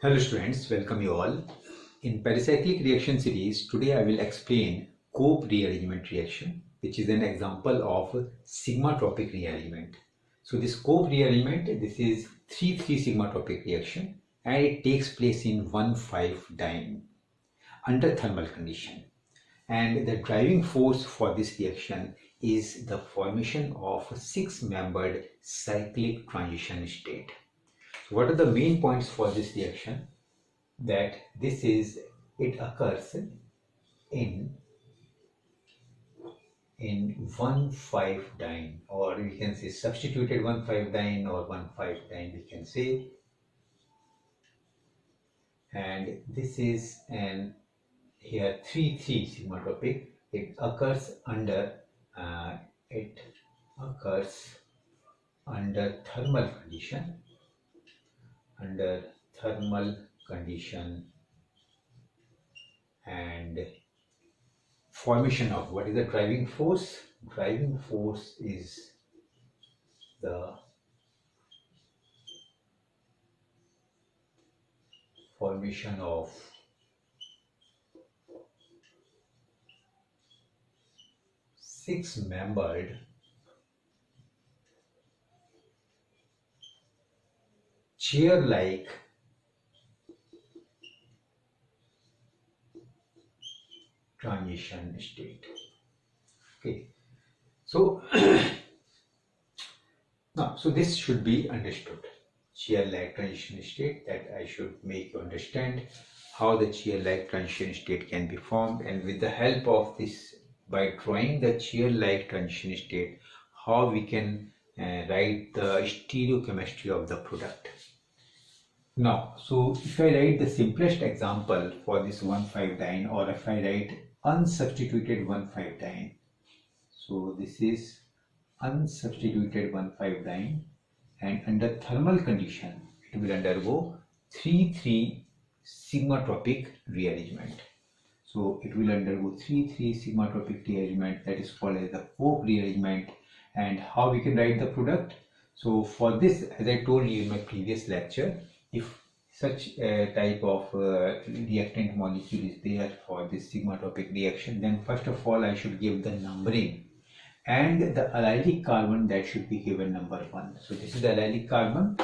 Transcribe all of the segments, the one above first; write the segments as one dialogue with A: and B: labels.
A: Hello students, welcome you all. In Pericyclic Reaction series, today I will explain Cope rearrangement reaction, which is an example of Sigmatropic rearrangement. So this Cope rearrangement, this is 3,3 Sigmatropic reaction and it takes place in 1,5-diene under thermal condition. And the driving force for this reaction is the formation of a 6-membered cyclic transition state. So what are the main points for this reaction? That it occurs in 1,5-diene, or we can say substituted 1,5-diene or 1,5-diene we can say, and this is an here 3,3 Sigmatropic. It occurs under thermal condition, and formation of what is the driving force? Driving force is the formation of six-membered chair-like transition state. Okay, so now this should be understood. Chair-like transition state, that I should make you understand how the chair-like transition state can be formed, and with the help of this, by drawing the chair-like transition state, how we can write the stereochemistry of the product. Now, so if I write the simplest example for this 1,5-diene, or if I write unsubstituted 1,5-diene, so this is unsubstituted 1,5-diene, and under thermal condition it will undergo 3,3 Sigmatropic rearrangement. So it will undergo 3,3 Sigmatropic rearrangement, that is called as the Cope rearrangement. And how we can write the product? So for this, as I told you in my previous lecture, if such a type of reactant molecule is there for this Sigmatropic reaction, then first of all I should give the numbering, and the allylic carbon, that should be given number 1. So this is the allylic carbon,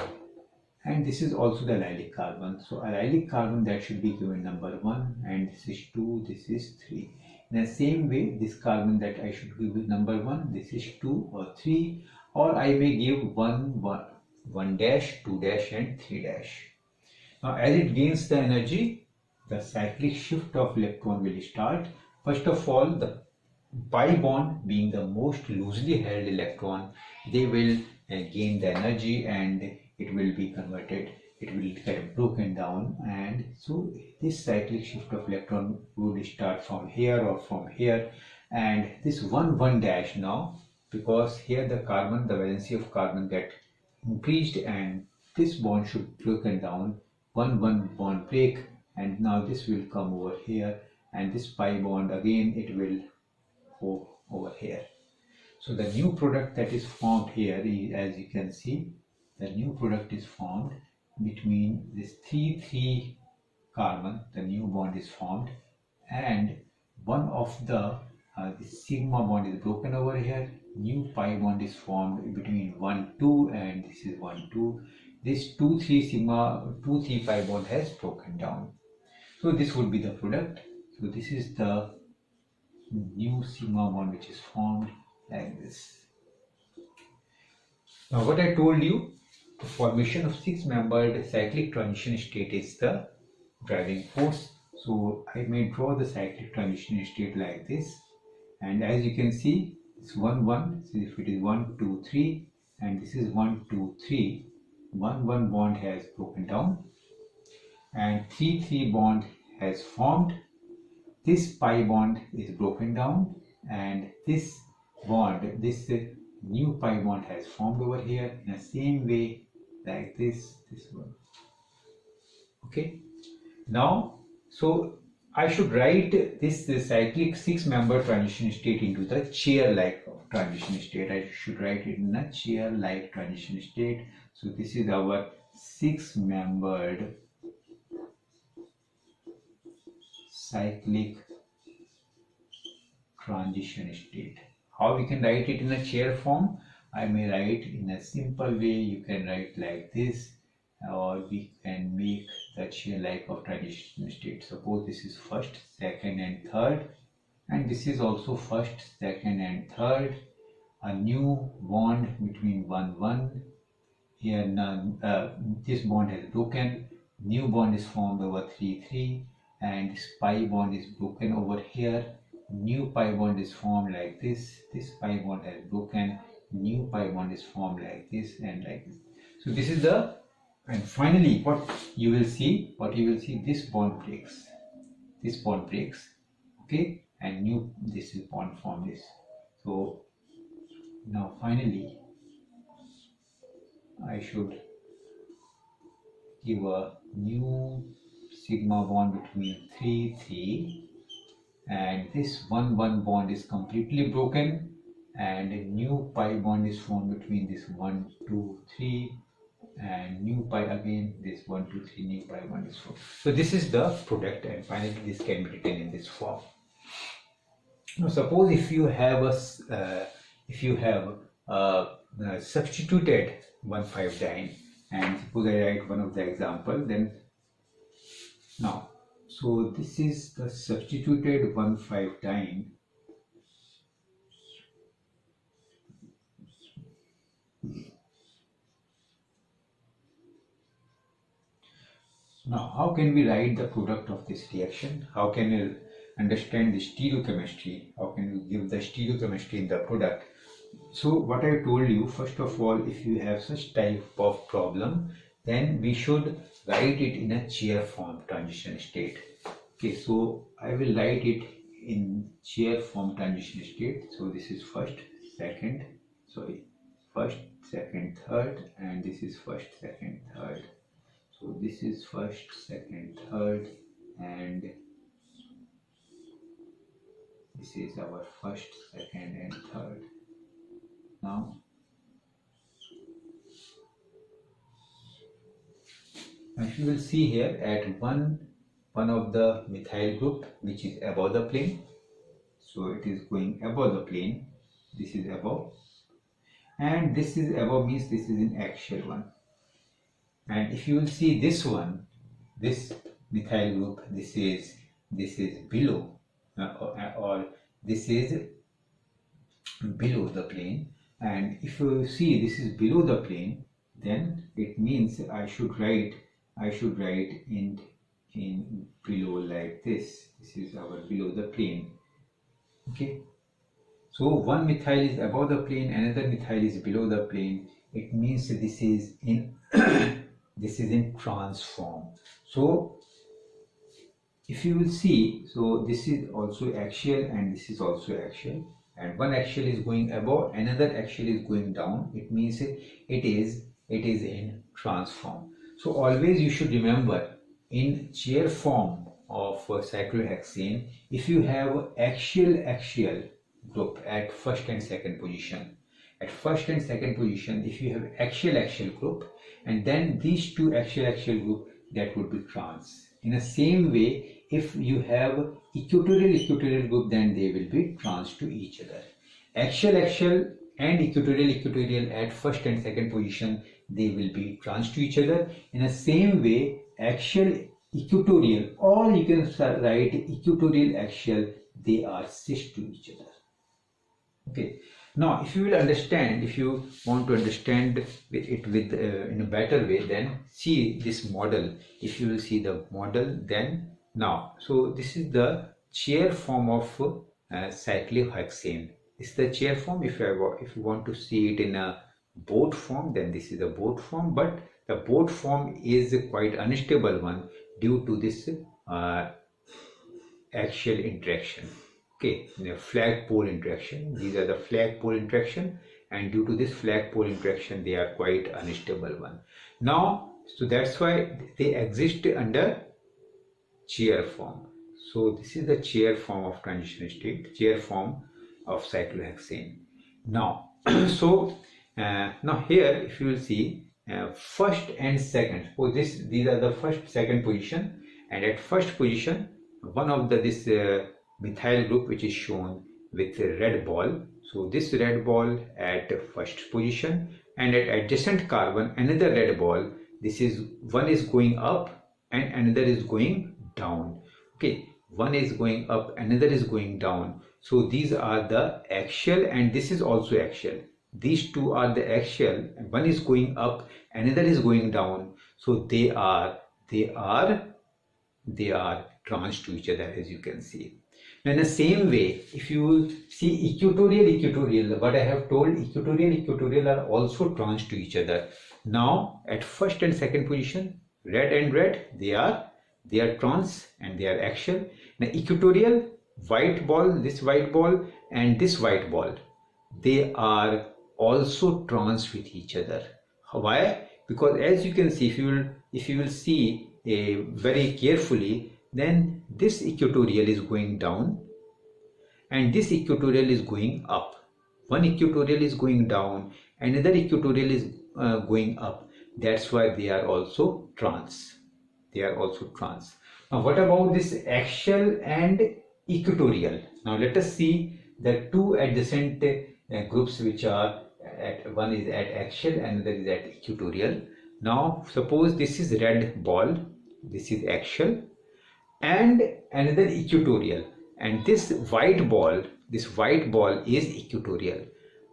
A: and this is also the allylic carbon. So allylic carbon, that should be given number 1, and this is 2, this is 3. In the same way, this carbon that I should give with number 1, this is 2 or 3, or I may give 1 dash, 2 dash and 3 dash. Now as it gains the energy, the cyclic shift of electron will start. First of all, the pi bond, being the most loosely held electron, they will gain the energy and it will be converted, it will get broken down, and so this cyclic shift of electron would start from here or from here, and this 1 dash now, because here the carbon, the valency of carbon get increased and this bond should broken down, 1 bond break, and now this will come over here, and this pi bond again it will go over here. So the new product that is formed here is, as you can see, the new product is formed between this 3,3 carbon, the new bond is formed, and one of the sigma bond is broken over here, new pi bond is formed between 1 2, and this is 1 2. This 2,3 sigma 2,3 pi bond has broken down. So this would be the product. So this is the new sigma bond which is formed like this. Now what I told you, the formation of 6-membered cyclic transition state is the driving force. So I may draw the cyclic transition state like this, and as you can see, it's 1 1. So if it is 1 2 3, and this is 1 2 3, 1 bond has broken down, and 3 bond has formed. This pi bond is broken down, and this bond, this new pi bond has formed over here in the same way like this one. Okay, now so I should write this cyclic 6-member transition state into the chair-like transition state. I should write it in a chair-like transition state. So this is our 6-membered cyclic transition state. How we can write it in a chair form? I may write in a simple way. You can write like this, or we can make the chair like of transition state. Suppose this is first, second and third, and this is also first, second and third. A new bond between 1 here. This bond has broken, new bond is formed over 3 and this pi bond is broken over here. New pi bond is formed like this pi bond has broken, new pi bond is formed like this and like this. So this is the, and finally what you will see, this bond breaks, okay, and new, this is bond formed this. So now finally I should give a new sigma bond between 3 and this 1 bond is completely broken and a new pi bond is formed between this 1 2 3 and new pi, again this 1 2 3 new pi bond is formed. So this is the product, and finally this can be written in this form. Now suppose if you have a substituted 1,5-diene, and suppose I write one of the example, then now, so this is the substituted 1,5-diene. Now how can we write the product of this reaction? How can we understand the stereochemistry? How can we give the stereochemistry in the product? So what I told you, first of all, if you have such type of problem, then we should write it in a chair form transition state. Okay, so I will write it in chair form transition state. So this is first, second, third, and this is first, second, third. So this is first, second, third, and this is our first, second, and third. Now as you will see here, at one of the methyl group which is above the plane, so it is going above the plane, this is above, and this is above means this is in axial one. And if you will see this one, this methyl group, this is below, or this is below the plane. And if you see this is below the plane, then it means I should write in below like this. This is our below the plane. Okay. So one methyl is above the plane, another methyl is below the plane. It means this is in this is in trans form. So if you will see, so this is also axial and this is also axial, and one axial is going above, another axial is going down. It means it is in trans form. So always you should remember, in chair form of cyclohexane, if you have axial group at first and second position, if you have axial group, and then these two axial group, that would be trans. In the same way, if you have equatorial group, then they will be trans to each other. Axial and equatorial at first and second position, they will be trans to each other. In the same way, axial equatorial, or you can write equatorial axial, they are cis to each other. Okay. Now, if you will understand, if you want to understand it with in a better way, then see this model. If you will see the model, then now, so this is the chair form of cyclohexane. This is the chair form. If you want to see it in a boat form, then this is the boat form. But the boat form is quite unstable one due to this axial interaction. Okay, flag pole interaction. These are the flag pole interaction, and due to this flag pole interaction, they are quite unstable one. Now, so that's why they exist under chair form. So this is the chair form of transition state, chair form of cyclohexane. Now, so now here, if you will see first and second. So these are the first, second position, and at first position, one of this methyl group which is shown with a red ball. So this red ball at first position, and at adjacent carbon another red ball. This is one is going up and another is going down. Okay, one is going up, another is going down. So these are the axial, and this is also axial. These two are the axial, and one is going up, another is going down. So they are trans to each other, as you can see. Now in the same way, if you see equatorial, what I have told, equatorial are also trans to each other. Now at first and second position, red and red, they are trans and they are axial. Now equatorial, white ball, this white ball and this white ball, they are also trans with each other. Why? Because as you can see, if you will see very carefully, then this equatorial is going down and this equatorial is going up. One equatorial is going down, another equatorial is going up. That's why they are also trans. They are also trans. Now what about this axial and equatorial? Now let us see the two adjacent groups which are one is at axial and another is at equatorial. Now suppose this is red ball, this is axial, and another equatorial, and this white ball is equatorial.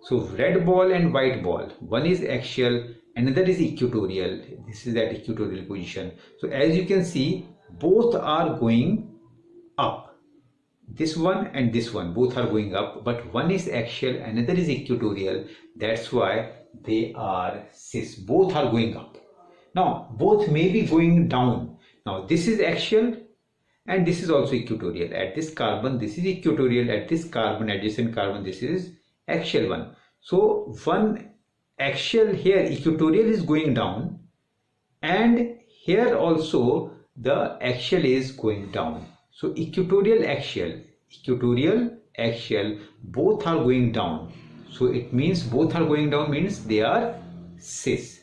A: So red ball and white ball, one is axial, another is equatorial. This is at equatorial position. So as you can see, both are going up. This one and this one, both are going up, but one is axial, another is equatorial. That's why they are cis. Both are going up. Now both may be going down. Now this is axial and this is also equatorial. At this carbon, this is equatorial. At this carbon, adjacent carbon, this is axial one. So one axial here, equatorial is going down, and here also the axial is going down. So equatorial, axial, both are going down. So it means both are going down means they are cis.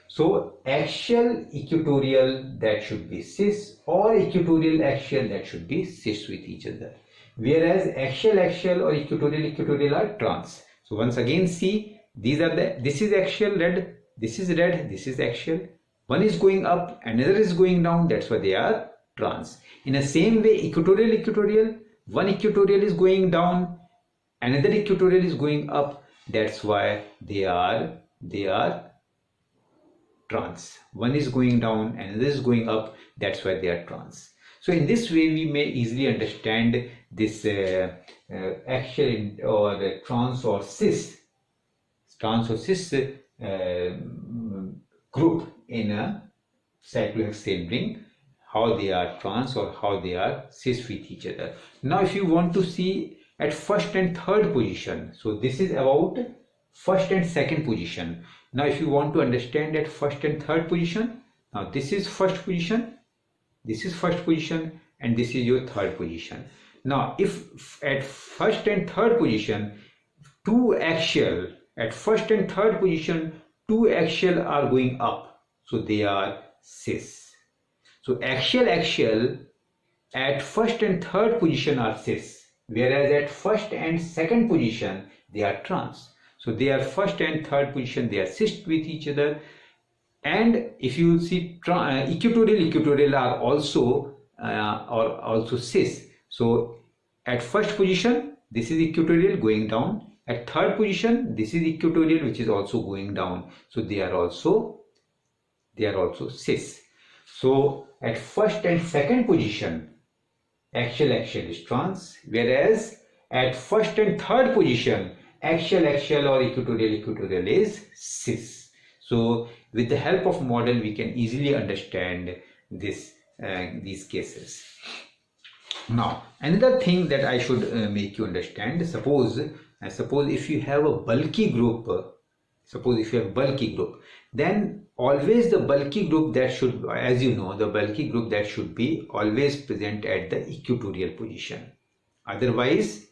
A: So axial equatorial, that should be cis, or equatorial axial, that should be cis with each other. Whereas axial or equatorial are trans. So once again see, these are this is axial red, this is axial. One is going up, another is going down. That's why they are trans. In the same way, equatorial, one equatorial is going down, another equatorial is going up. That's why they are trans. One is going down, another is going up. That's why they are trans. So in this way, we may easily understand this axial or trans or cis group in a cyclohexane ring, how they are trans or how they are cis with each other. Now if you want to see at first and third position, so this is about first and second position. Now if you want to understand at first and third position, now this is first position, and this is your third position. Now if at first and third position, two axial are going up, so they are cis. So axial at first and third position are cis, whereas at first and second position they are trans. So they are first and third position, they are cis with each other. And if you see equatorial are also cis. So at first position, this is equatorial going down. At third position, this is equatorial which is also going down. So they are also cis. So at first and second position, axial is trans, whereas at first and third position, axial or equatorial is cis. So with the help of model, we can easily understand these cases. Now another thing that I should make you understand, suppose if you have a bulky group, then always the bulky group that should, as you know, the bulky group that should be always present at the equatorial position. Otherwise,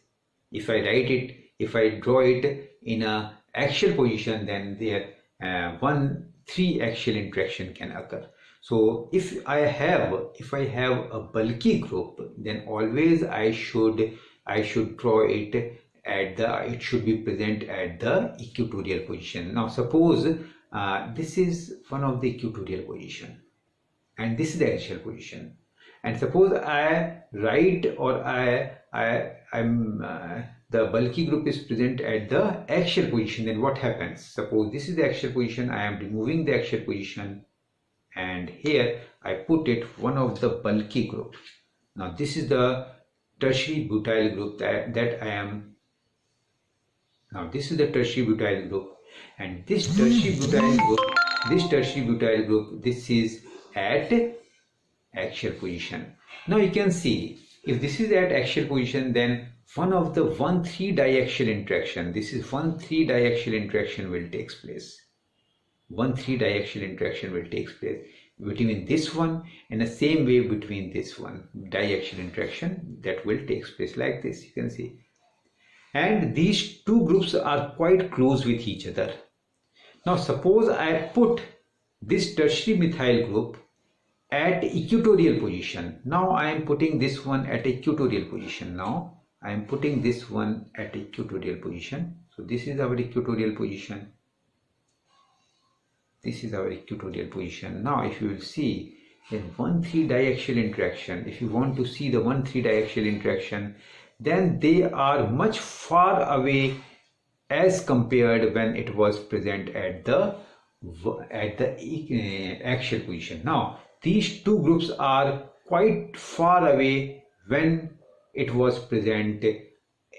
A: if I draw it in a axial position, then there 3 axial interaction can occur. So if I have a bulky group, then always I should draw it at the, it should be present at the equatorial position. Now suppose this is one of the equatorial position and this is the axial position, and suppose I write, or I'm the bulky group is present at the axial position, then what happens? Suppose this is the axial position, I am removing the axial position, and here I put it one of the bulky group. Now this is the tertiary butyl group that I am. Now this is the tertiary butyl group, and this tertiary butyl group, this is at axial position. Now you can see, if this is at axial position, then one of the 1,3 diaxial interaction, this is 1,3 diaxial interaction will take place. 1,3 diaxial interaction will take place between this one, and the same way between this one, diaxial interaction that will take place like this, you can see. And these two groups are quite close with each other. Now suppose I put this tertiary methyl group at equatorial position. Now I am putting this one at equatorial position. Now I am putting this one at equatorial position. So this is our equatorial position. This is our equatorial position. Now if you will see, then 1,3 diaxial interaction, if you want to see the 1,3 diaxial interaction, then they are much far away as compared when it was present at the axial position. Now these two groups are quite far away when it was present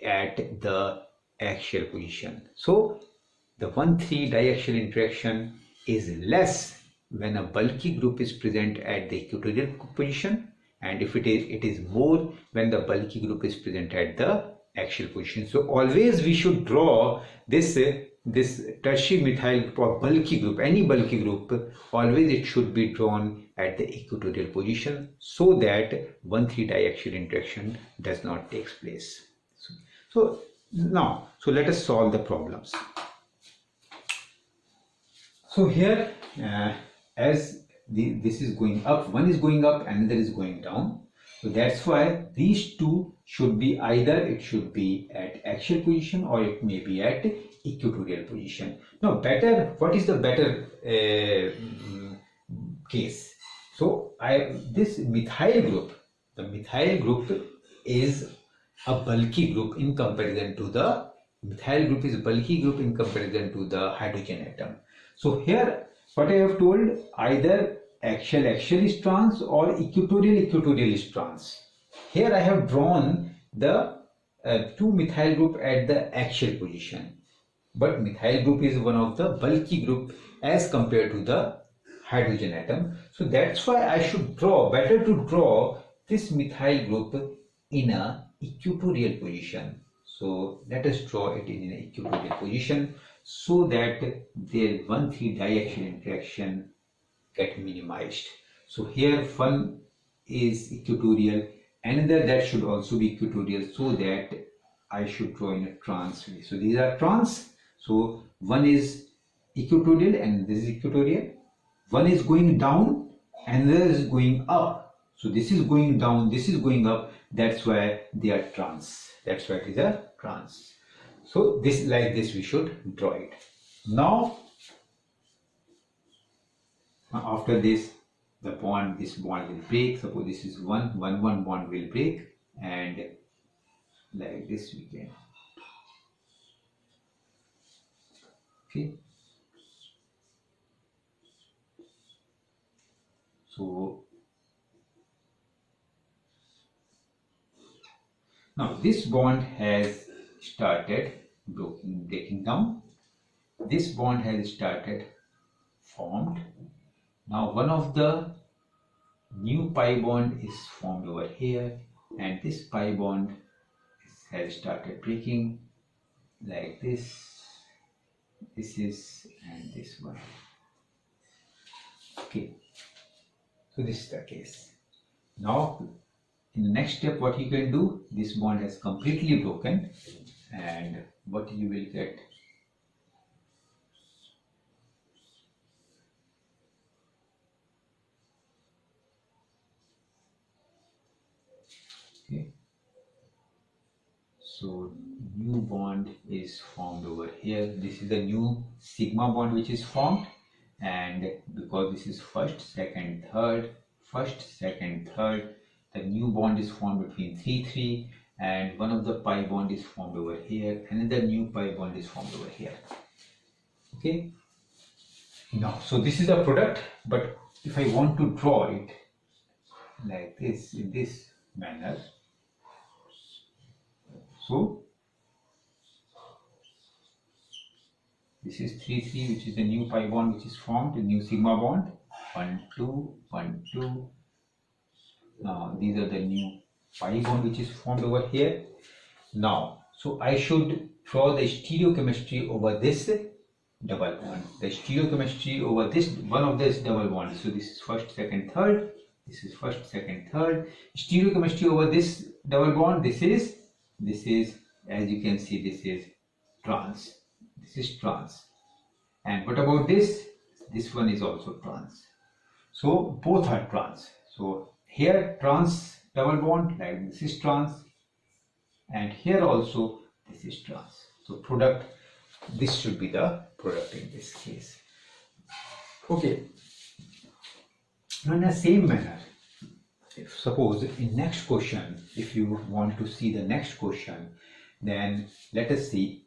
A: at the axial position. So the 1,3 diaxial interaction is less when a bulky group is present at the equatorial position, and if it is more when the bulky group is present at the axial position. So always we should draw this tertiary methyl group or bulky group, any bulky group, always it should be drawn at the equatorial position so that 1,3 diaxial interaction does not take place. So let us solve the problems. So here as this is going up, one is going up, another is going down. So that's why these two should be either it should be at axial position or it may be at equatorial position. Now what is the better case? So this methyl group, the methyl group is a bulky group in comparison to the hydrogen atom. So here what I have told, either axial is trans or equatorial is trans. Here I have drawn the two methyl group at the axial position, but methyl group is one of the bulky group as compared to the hydrogen atom. So that's why I should better to draw this methyl group in a equatorial position. So let us draw it in an equatorial position so that their 1,3 diaxial interaction get minimized. So here one is equatorial, another that should also be equatorial, so that I should draw in a trans way. So these are trans. So one is equatorial and this is equatorial. One is going down, another is going up. So this is going down, this is going up. That's why they are trans. That's why it is a trans. So this, like this, we should draw it. Now after this, this bond will break. Suppose this is one bond will break, and like this we can. Okay. So now this bond has started breaking down. This bond has started formed. Now one of the new pi bond is formed over here, and this pi bond has started breaking like this. This is, and this one. Okay, so this is the case. Now in the next step, what you can do, this bond has completely broken, and what you will get, So new bond is formed over here. This is the new sigma bond which is formed, and because this is first, second, third, the new bond is formed between 3 and one of the pi bond is formed over here. Another new pi bond is formed over here. Okay. Now, so this is the product, but if I want to draw it like this, in this manner, so this is 3 which is the new pi bond which is formed, the new sigma bond, 1 2 1 2. Now these are the new pi bond which is formed over here. Now, so I should draw the stereochemistry over this double bond, the stereochemistry over this one of this double bond. So this is first, second, third, this is first, second, third. Stereochemistry over this double bond, this is as you can see, this is trans, and what about this one is also trans. So both are trans. So here trans double bond, like this is trans, and here also this is trans. So product, this should be the product in this case. Okay. Now in the same manner, if suppose in next question, if you want to see the next question, then let us see.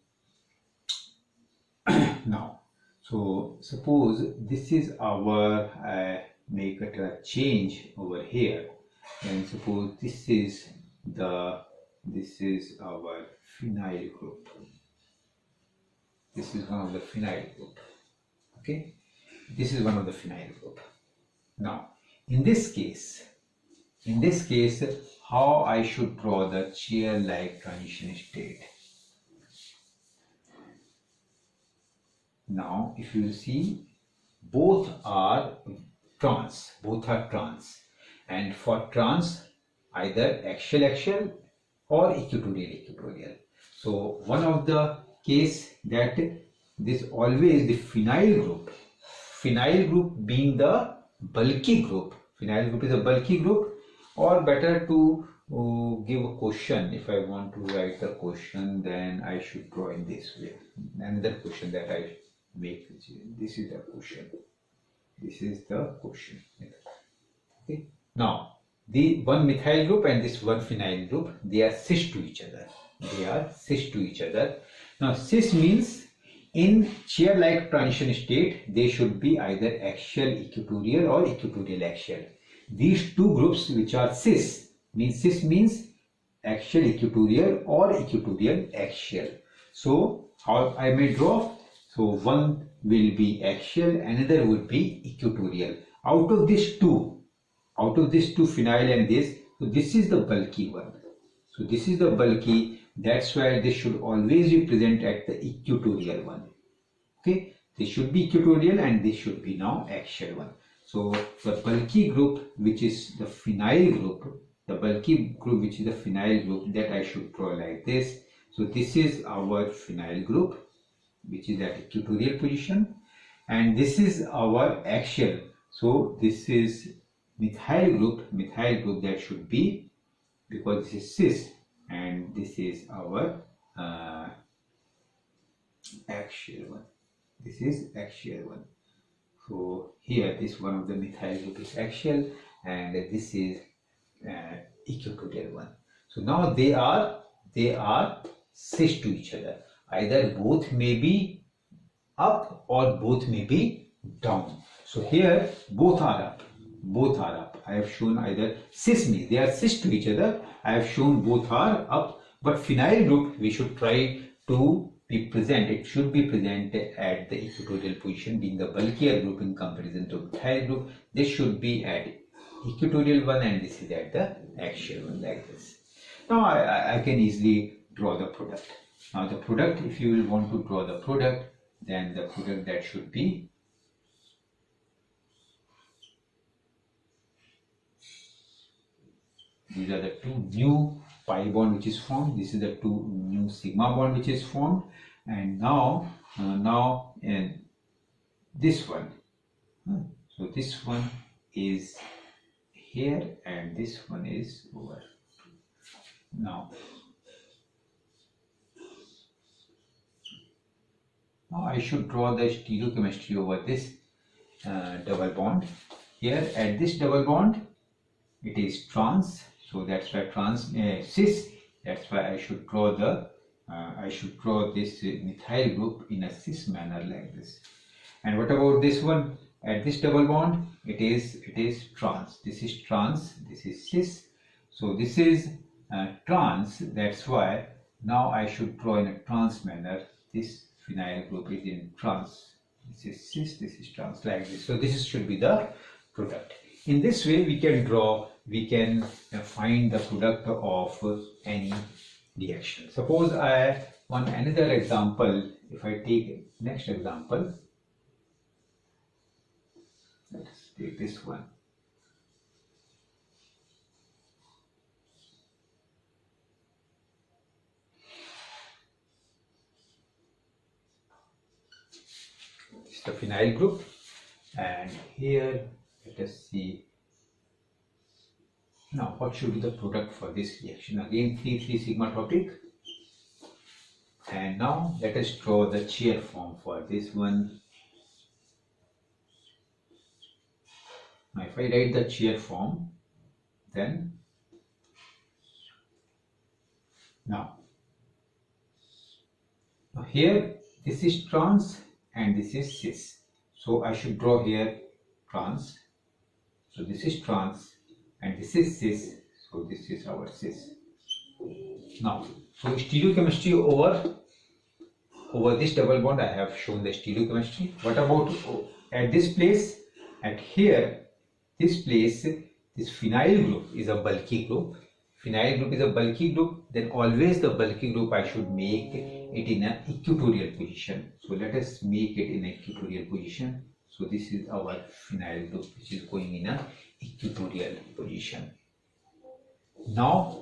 A: Now, so suppose this is our make it a change over here, and suppose this is our phenyl group. This is one of the phenyl group. Okay, this is one of the phenyl group. Now, in this case, how I should draw the chair-like transition state? Now, if you see, both are trans, and for trans, either axial or equatorial. So one of the case that this always the phenyl group being the bulky group. Phenyl group is a bulky group, or better to give a question. If I want to write the question, then I should draw in this way. Another question that I make, this is the question. Okay. Now, the one methyl group and this one phenyl group, they are cis to each other. Now, cis means in chair-like transition state, they should be either axial equatorial or equatorial axial. These two groups which are cis means axial equatorial or equatorial axial. So how I may draw? So one will be axial, another would be equatorial. Out of these two phenyl and this, so this is the bulky one. So this is the bulky. That's why this should always be present at the equatorial one. Okay, this should be equatorial and this should be now axial one. So the bulky group, which is the phenyl group, that I should draw like this. So this is our phenyl group, which is at equatorial position, and this is our axial. So this is methyl group that should be, because this is cis, and this is our axial one. This is axial one. So here this one of the methyl group is axial, and this is equatorial one. So now they are cis to each other. Either both may be up or both may be down. So here both are up. I have shown either cis means they are cis to each other. I have shown both are up, but phenyl group we should try to be present. It should be present at the equatorial position, being the bulkier group in comparison to methyl group. This should be at equatorial one, and this is at the axial one, like this. Now I can easily draw the product. Now the product, if you will want to draw the product, then the product that should be these are the two new pi bond which is formed. This is the two new sigma bond which is formed, and now this one. So this one is here and this one is over. Now Now I should draw the stereochemistry over this double bond. Here at this double bond, it is trans, so that's why cis. That's why I should draw this methyl group in a cis manner like this. And what about this one? At this double bond, it is trans. This is trans. This is cis. So this is trans. That's why now I should draw in a trans manner. This phenyl group is in trans. This is cis. This is trans, like this. So this should be the product. In this way, we can find the product of any reaction. Suppose I want another example. If I take next example, let's take this one. This is the phenyl group, and here let us see. Now, what should be the product for this reaction? Again, 3,3 sigmatropic. And now let us draw the chair form for this one. Now, if I write the chair form, then now here this is trans and this is cis. So I should draw here trans. So this is trans and this is cis. So this is our cis. Now, so stereochemistry over this double bond, I have shown the stereochemistry. What about at this place? At here, this place, this phenyl group is a bulky group. Phenyl group is a bulky group. Then always the bulky group I should make it in an equatorial position. So let us make it in an equatorial position. So this is our phenyl group which is going in an equatorial position. Now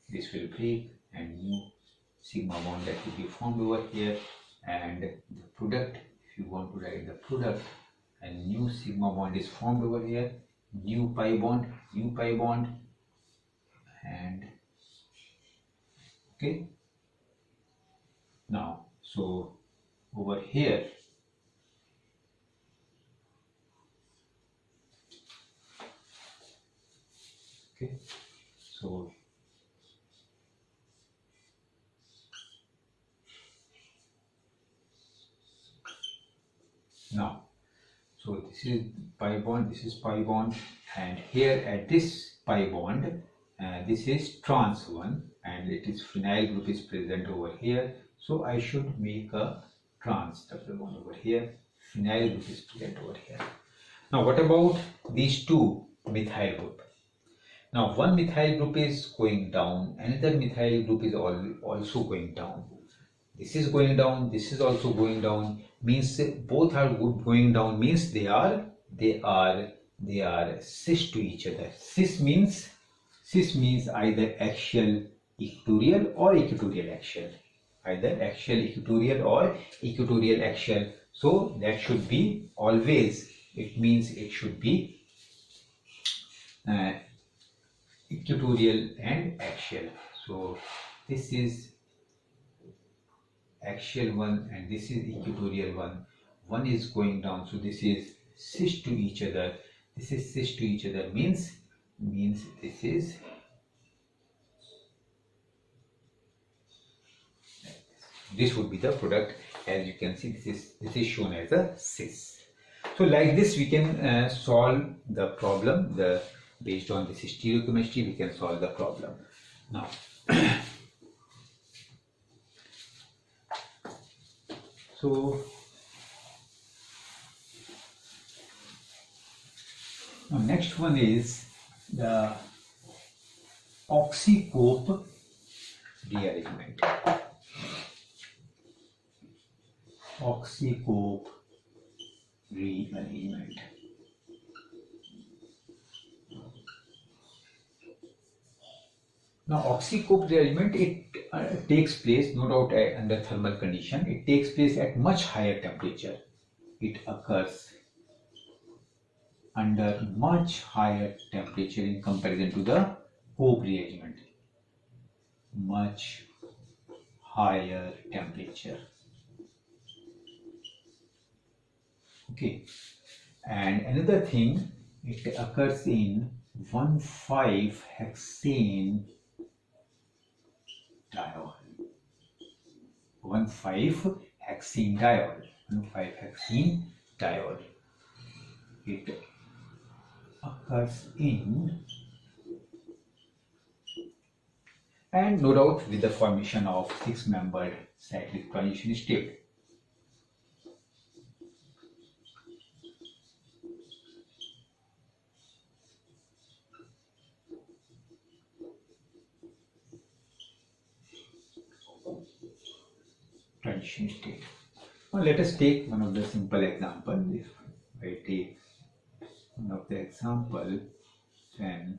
A: this will break and new sigma bond that will be formed over here, and the product, if you want to write the product, and new sigma bond is formed over here, new pi bond, and okay. Now, so over here, okay, so now, so this is pi bond, this is pi bond, and here at this pi bond, this is trans one, and it is phenyl group is present over here. So I should make a trans double bond over here. Phenyl group is present over here. Now, what about these two methyl group? Now, one methyl group is going down, another methyl group is also going down. This is going down, this is also going down, means both are going down, means they are cis to each other. Cis means either axial equatorial or equatorial axial. Either axial equatorial or equatorial axial. So that should be always, it means it should be equatorial and axial. So this is axial one and this is equatorial one. One is going down, so this is cis to each other. This is cis to each other, means this would be the product. As you can see, this is shown as a cis. So like this we can solve the problem. Based on this stereochemistry, we can solve the problem. Now so now next one is the Oxy-cope rearrangement. Oxy-cope rearrangement. Now, Oxy-cope rearrangement, it takes place, no doubt, under thermal condition. It takes place at much higher temperature. It occurs under much higher temperature in comparison to the cope rearrangement. Much higher temperature. Okay, and another thing, it occurs in 1,5-hexane diol. 1,5-hexene diol. 1,5-hexene diol. It occurs in, and no doubt with the formation of 6-membered cyclic transition state. Transition state. Now let us take one of the simple example. If I take one of the example, then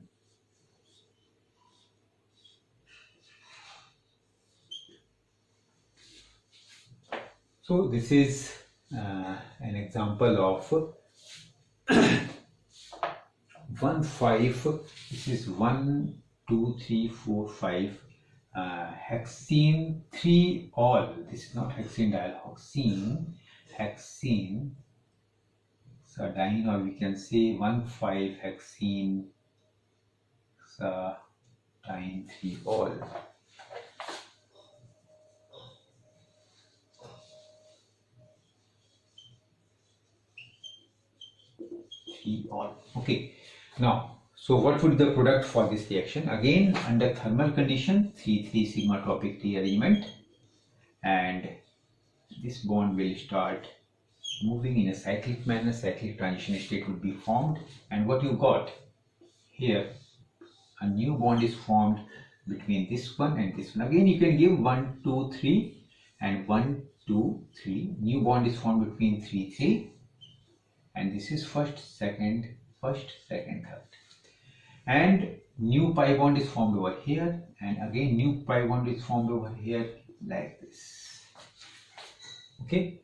A: so this is an example of 1,5. This is 1, 2, 3, 4, 5. Hexene 3-ol. This is not hexene diol, hexene sardine, or we can say 1,5-hexene sardine 3-ol. Okay, now so what would be the product for this reaction? Again, under thermal condition, 3,3 sigmatropic rearrangement, and this bond will start moving in a cyclic manner. Cyclic transition state would be formed, and what you got here, a new bond is formed between this one and this one. Again, you can give 1, 2, 3 and 1, 2, 3. New bond is formed between 3, 3, and this is first, second, third. And new pi bond is formed over here, and again new pi bond is formed over here, like this. Okay.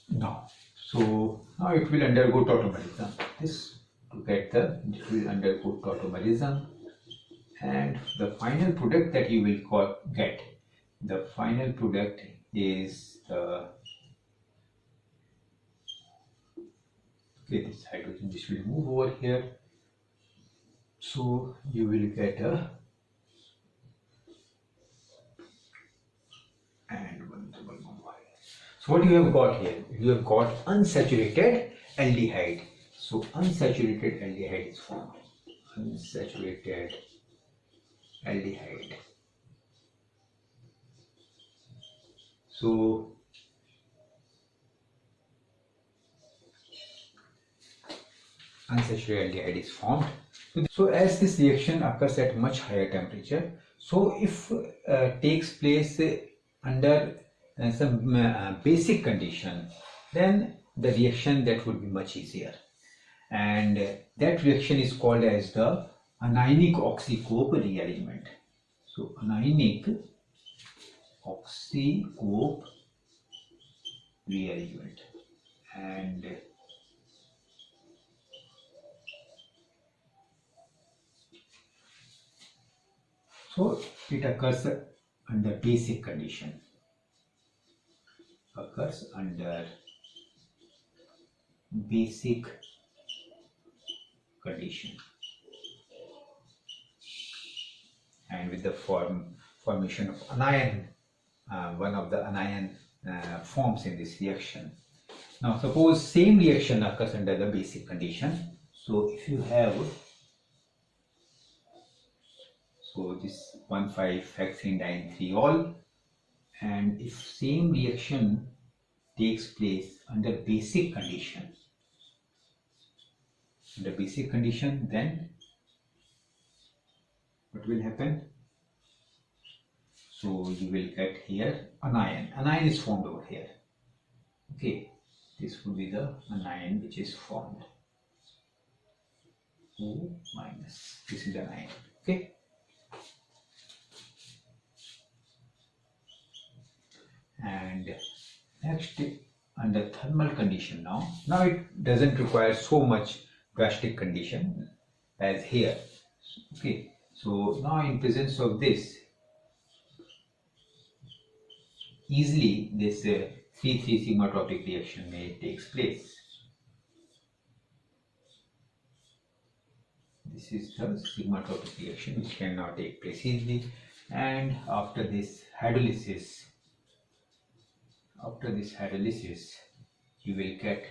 A: Now it will undergo tautomerism. This to get the, it will undergo tautomerism, and the final product that you will get, the final product is the, okay, this hydrogen, this will move over here, so you will get a, and one more. So what you have got here, you have got unsaturated aldehyde. So unsaturated aldehyde is formed. Unsaturated aldehyde. So unsaturated aldehyde is formed. So as this reaction occurs at much higher temperature, so if takes place under some basic condition, then the reaction that would be much easier, and that reaction is called as the anionic Oxy-cope rearrangement. So anionic Oxy-cope rearrangement, and so it occurs under basic condition. Occurs under basic condition, and with the formation of anion, one of the anion forms in this reaction. Now suppose same reaction occurs under the basic condition. So if you have, so this 1,5-hexene diene 3-ol, and if same reaction takes place under basic condition, then what will happen? So you will get here anion. Anion is formed over here. Okay, this will be the anion which is formed. O minus. This is the anion. Okay. And next, under thermal condition, now it doesn't require so much drastic condition as here. Okay, so now in presence of this, easily this 3,3 sigmatropic reaction may takes place. This is the sigmatropic reaction which can now take place easily, and after this hydrolysis, you will get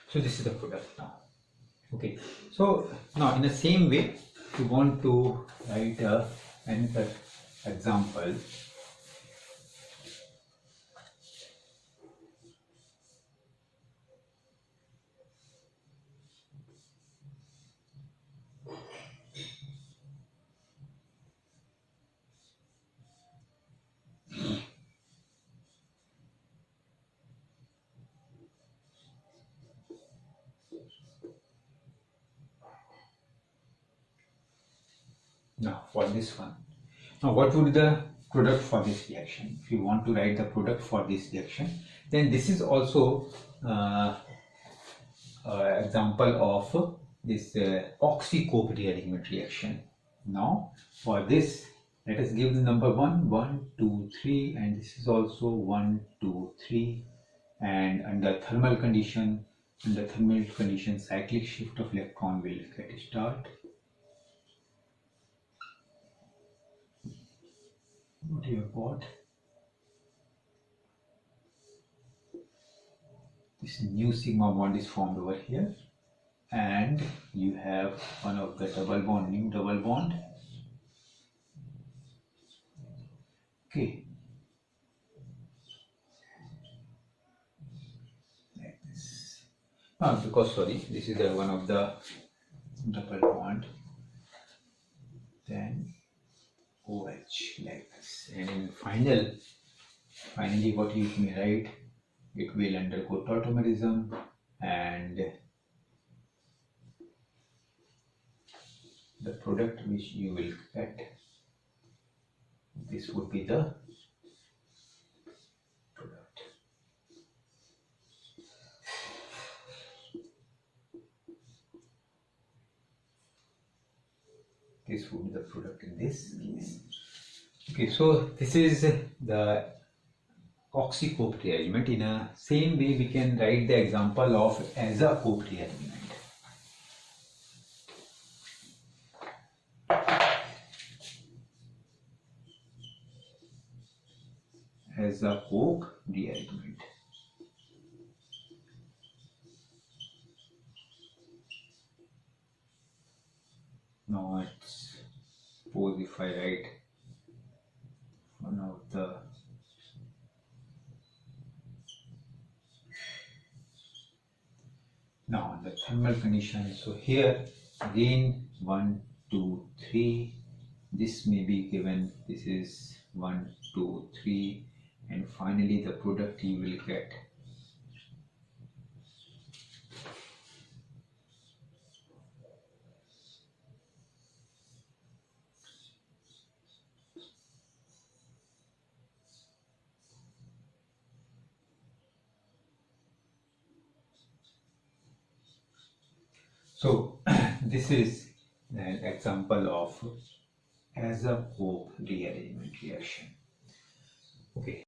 A: so this is the product now. Okay, so now in the same way, if you want to write another example, now for this one. Now what would be the product for this reaction? If you want to write the product for this reaction, then this is also example of this Oxy-cope rearrangement reaction. Now for this, let us give the number 1, 1, 2, 3, and this is also 1, 2, 3, and under thermal condition, cyclic shift of electron will get start. What you have got? This new sigma bond is formed over here, and you have one of the new double bond. Okay, like this. Because sorry, this is the one of the double bond. Then OH like this, and in finally what you may write, it will undergo tautomerism, and the product which you will get, this would be the product. This would be the product in this case. Okay, so this is the Oxy-cope rearrangement. In a same way, we can write the example of aza-cope rearrangement. Aza-cope rearrangement. Now let's suppose if I write one of the now the thermal condition. So here again 1, 2, 3. This may be given. This is 1, 2, 3, and finally the product you will get. So this is an example of aza-cope rearrangement reaction. Okay.